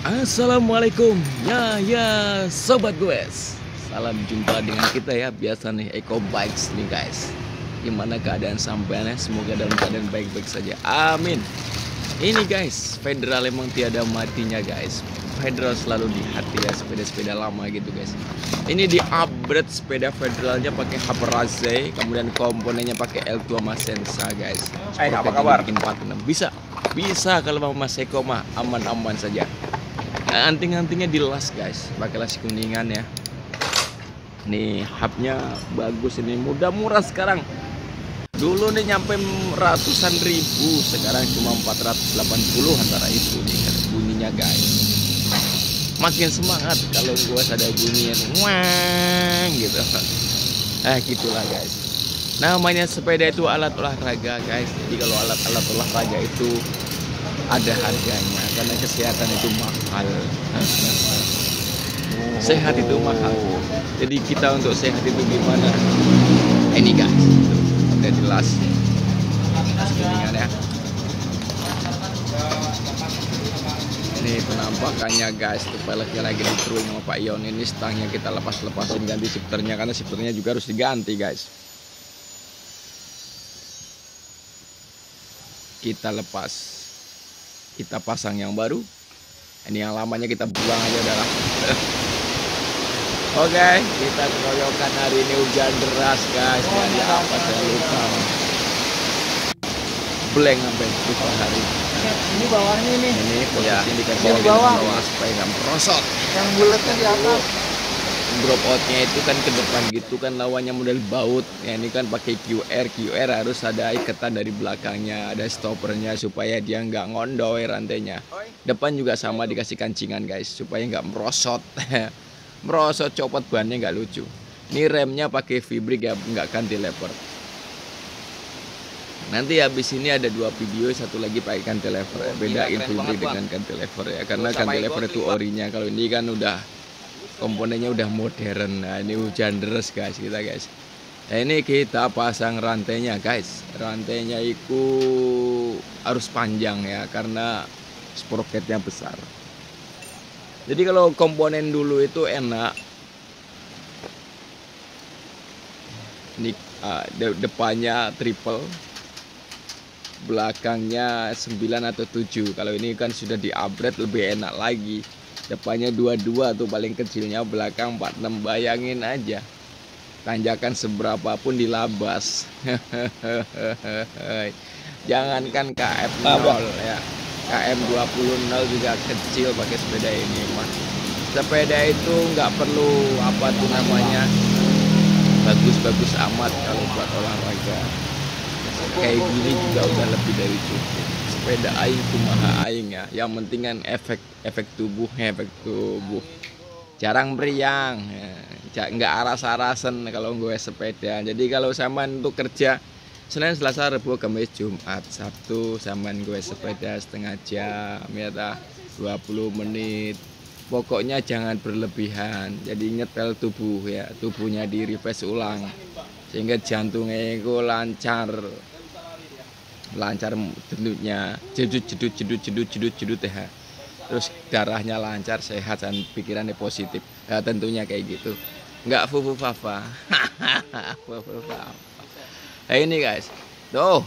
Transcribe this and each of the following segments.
Assalamualaikum sobat guys. Salam jumpa dengan kita ya, biasa nih Eko Bikes nih guys. Gimana keadaan sampeannya? Semoga dalam keadaan baik-baik saja, amin. Ini guys, Federal emang tiada matinya guys. Federal selalu di hati ya, sepeda-sepeda lama gitu guys. Ini di upgrade sepeda Federalnya pakai Habraze, kemudian komponennya pakai L2 Masensa guys. Apa kabar? Bikin 46 bisa kalau Mas Eko mah aman-aman saja. Nah, anting-antingnya dilas guys, pakai las kuningan ya. Nih hubnya bagus, ini murah sekarang. Dulu nih nyampe ratusan ribu, sekarang cuma 480 antara itu nih bunyinya guys. Makin semangat kalau gua ada bunyinya wang gitu. Gitulah guys. Namanya sepeda itu alat olahraga guys. Jadi kalau alat-alat olahraga itu ada harganya, karena kesehatan itu mahal. Sehat itu mahal. Jadi kita untuk sehat itu gimana? Ini guys, udah jelas kuningan ya. Ini penampakannya guys, kepalanya lagi di drawing sama Pak Ion. Ini stangnya kita lepasin, ganti shifternya, karena shifternya juga harus diganti guys. Kita lepas, kita pasang yang baru. Ini yang lamanya kita buang aja udahlah. Oke, kita keroyokan hari ini, hujan deras guys. Jadi apa saya lupa, blank sampai lupa hari. Ini bawahnya nih. Ini posisi Ya, dikasih di bawah supaya nggak merosot. yang bulatnya di atas. Drop outnya itu kan ke depan gitu kan, lawannya model baut ya. Ini kan pakai QR harus ada ikatan dari belakangnya, ada stoppernya supaya dia nggak ngondoy rantainya. Depan juga sama, dikasih kancingan guys supaya nggak merosot. Merosot copot bannya nggak lucu. Ini remnya pakai V-brake ya, nggak cantilever. Nanti habis ini ada 2 video, satu lagi pakai cantilever ya. Bedain V-brake dengan cantilever ya, karena cantilever itu orinya. Kalau ini kan udah komponennya udah modern. Nah ini hujan deras guys kita guys. Nah ini kita pasang rantainya guys. Rantainya itu harus panjang ya, karena sprocketnya besar. Jadi kalau komponen dulu itu enak. Ini depannya triple, belakangnya 9 atau 7. Kalau ini kan sudah di upgrade, lebih enak lagi. Depannya 22 tuh paling kecilnya, belakang 46. Bayangin aja, tanjakan seberapa pun dilabas. Jangankan KM 0 ya, KM 20 juga kecil pakai sepeda ini mah. Sepeda itu nggak perlu apa tuh namanya, bagus-bagus amat kalau buat olahraga. Kayak gini juga udah lebih dari cukup. Sepeda aing kumaha aing ya, yang penting kan efek tubuh. Jarang meriang ya. Nggak aras-arasan kalau gue sepeda. Jadi kalau saman untuk kerja Senin, Selasa, Rabu, Kamis, Jumat, Sabtu saman gue sepeda setengah jam ya dah, 20 menit. Pokoknya jangan berlebihan, jadi nyetel tubuh ya, tubuhnya di refresh ulang sehingga jantungnya itu lancar dendutnya, jedut ya. Terus darahnya lancar, sehat, dan pikirannya positif ya, tentunya kayak gitu, nggak fufu-fafa. Nah ini guys, tuh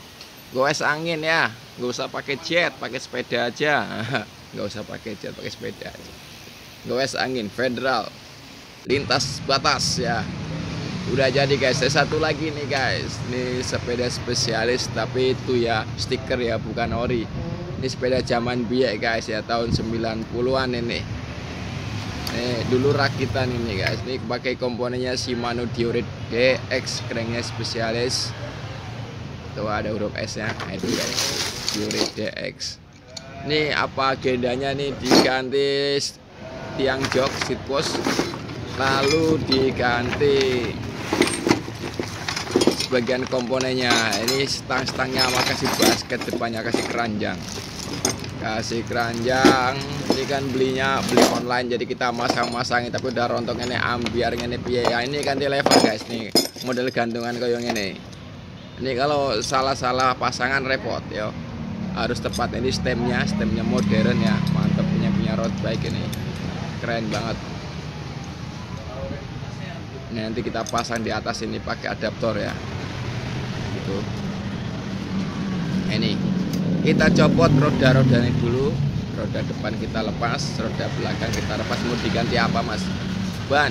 goes angin ya, nggak usah pakai jet, pakai sepeda aja. Nggak usah pakai jet, pakai sepeda aja. Goes angin Federal, lintas batas ya. Udah jadi guys. Satu lagi nih guys, ini sepeda spesialis tapi itu ya stiker ya, bukan ori. Ini sepeda zaman biak guys ya, tahun 90-an ini. Nih dulu rakitan ini guys. Ini pakai komponennya Shimano Diore DX, cranknya spesialis. Tuh ada huruf S nya. Nah, itu guys, Diore DX. Ini apa agendanya nih, diganti tiang jok seat post, lalu diganti bagian komponennya. Ini stang-stangnya kasih basket, depannya kasih keranjang. Ini kan beli online, jadi kita masang-masangin, tapi udah rontok ini ambiarnya ini biaya. Ini cantilever guys, nih model gantungan kayak ini. Ini kalau salah pasangan repot ya, harus tepat. Ini stemnya modern ya, mantep namanya punya road bike ini keren banget. Ini nanti kita pasang di atas ini pakai adaptor ya gitu. Ini kita copot roda-rodanya dulu, roda depan kita lepas, roda belakang kita lepas. Mau diganti apa mas? Ban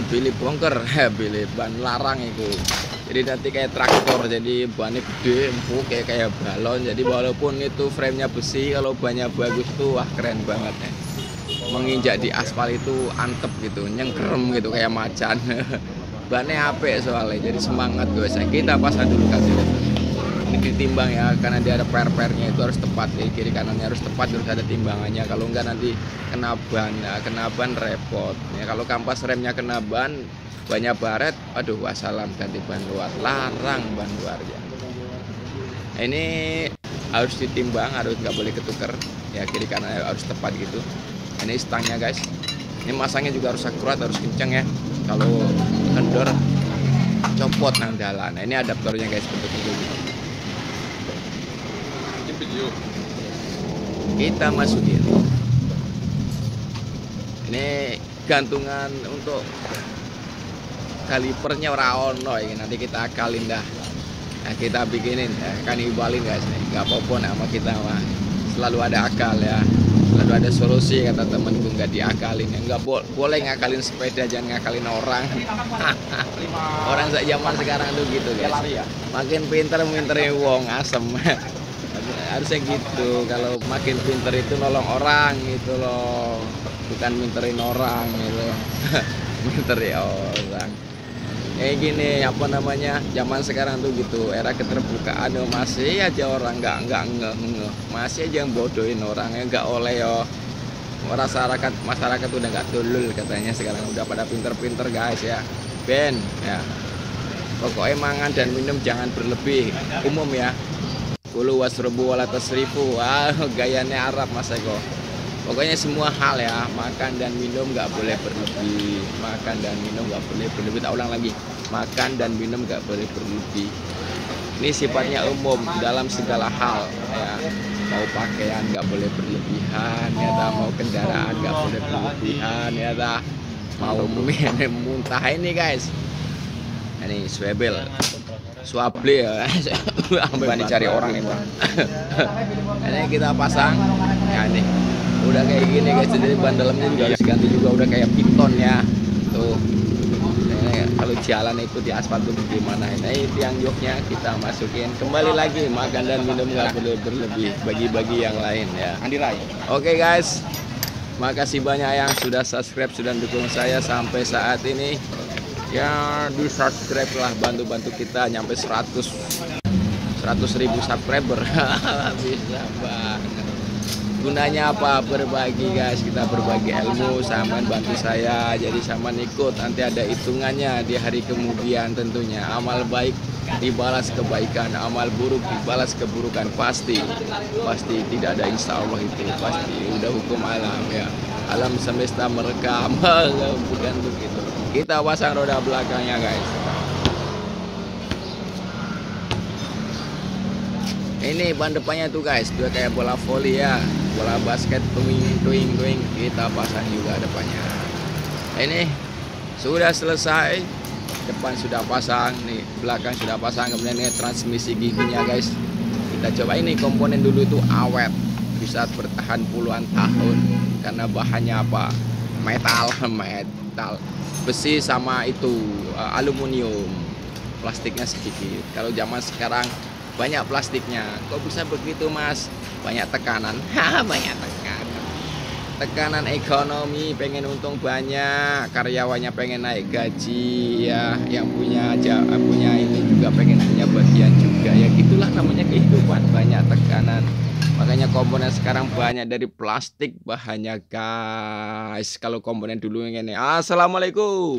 Billy Bongker, Billy ban larang itu. Jadi nanti kayak traktor, jadi bannya gede, empuk kayak balon. Jadi walaupun itu framenya besi, kalau bannya bagus tuh wah keren banget ya. Menginjak di aspal itu antep gitu, nyengkerem gitu kayak macan. Bannya apik soalnya, jadi semangat guys. Kita pasang dulu kasih ini ditimbang ya, karena dia ada per-pernya itu harus tepat ya, kiri kanannya harus tepat, harus ada timbangannya. Kalau enggak nanti kena ban ya, kena ban repot ya. Kalau kampas remnya kena ban, banyak baret, aduh wassalam, ganti ban luar, larang ban luarnya. Ini harus ditimbang, harus nggak boleh ketuker ya, kiri kanannya harus tepat gitu. Ini stangnya guys, ini masangnya juga harus akurat, harus kenceng ya. Kalau kendor copot nang dalan. Nah, ini adaptornya guys, bentuk-bentuk kita masukin. Ini gantungan untuk kalipernya ora ono ini, nanti kita akalin dah. Nah, kita bikinin ya, kan ibalin guys nih, nggak apa-apa nama kita mah selalu ada akal ya, selalu ada solusi kata temenku, nggak diakalin ya. Nggak boleh ngakalin sepeda, jangan ngakalin orang. Orang zaman sekarang tuh gitu guys, makin pinter wong asem. Harusnya gitu, kalau makin pinter itu nolong orang gitu loh, bukan minterin orang gitu. Minterin orang kayak gini, apa namanya, zaman sekarang tuh gitu, era keterbukaan masih aja orang nggak ngeh, masih aja yang bodohin orang ya, nggak oleh yo. Masyarakat udah nggak dulul katanya, sekarang udah pada pinter-pinter guys ya. Ben ya, pokoknya mangan dan minum jangan berlebih, umum ya. Kulu wasrobu wala tasrifu. Wah, gayanya Arab mas Eko. Pokoknya semua hal ya, makan dan minum nggak boleh berlebih. Makan dan minum nggak boleh berlebih. Tak ulang lagi, makan dan minum nggak boleh berlebih. Ini sifatnya umum dalam segala hal ya. Mau pakaian nggak boleh berlebihan ya, mau kendaraan nggak boleh berlebihan ya, mau muntah ini guys. Ini swabel. Swable ya. Bukan dicari orang nih bang. Ini kita pasang ya, ini udah kayak gini guys, jadi ban dalamnya juga harus ganti juga, udah kayak piton ya tuh. Ini kalau jalan itu di aspal tuh gimana. Ini tiang joknya kita masukin, kembali lagi, makan dan minum nggak boleh berlebih, bagi-bagi yang lain ya. Andi Rai. Oke guys, makasih banyak yang sudah subscribe, sudah dukung saya sampai saat ini ya. Di subscribe lah, bantu kita nyampe 100.000 subscriber. Bisa banget. Gunanya apa? Berbagi guys, kita berbagi ilmu, sama bantu saya, jadi sama ikut, nanti ada hitungannya di hari kemudian tentunya. Amal baik dibalas kebaikan, amal buruk dibalas keburukan, pasti tidak ada, insya Allah itu pasti udah hukum alam ya, alam semesta merekam. Bukan begitu. Kita pasang roda belakangnya guys. Ini ban depannya tuh guys, udah kayak bola voli ya, bola basket, twing. Kita pasang juga depannya. Ini sudah selesai, depan sudah pasang, nih belakang sudah pasang. Kemudian ini transmisi giginya guys, kita coba. Ini komponen dulu itu awet, bisa bertahan puluhan tahun karena bahannya apa? Metal, besi sama itu aluminium, plastiknya sedikit. Kalau zaman sekarang banyak plastiknya. Kok bisa begitu mas? Banyak tekanan. Banyak tekanan ekonomi, pengen untung banyak, karyawannya pengen naik gaji ya, yang punya ini juga pengen punya bagian juga ya. Gitulah namanya kehidupan, banyak tekanan. Makanya komponen sekarang banyak dari plastik bahannya guys. Kalau komponen dulu yang ini. Assalamualaikum.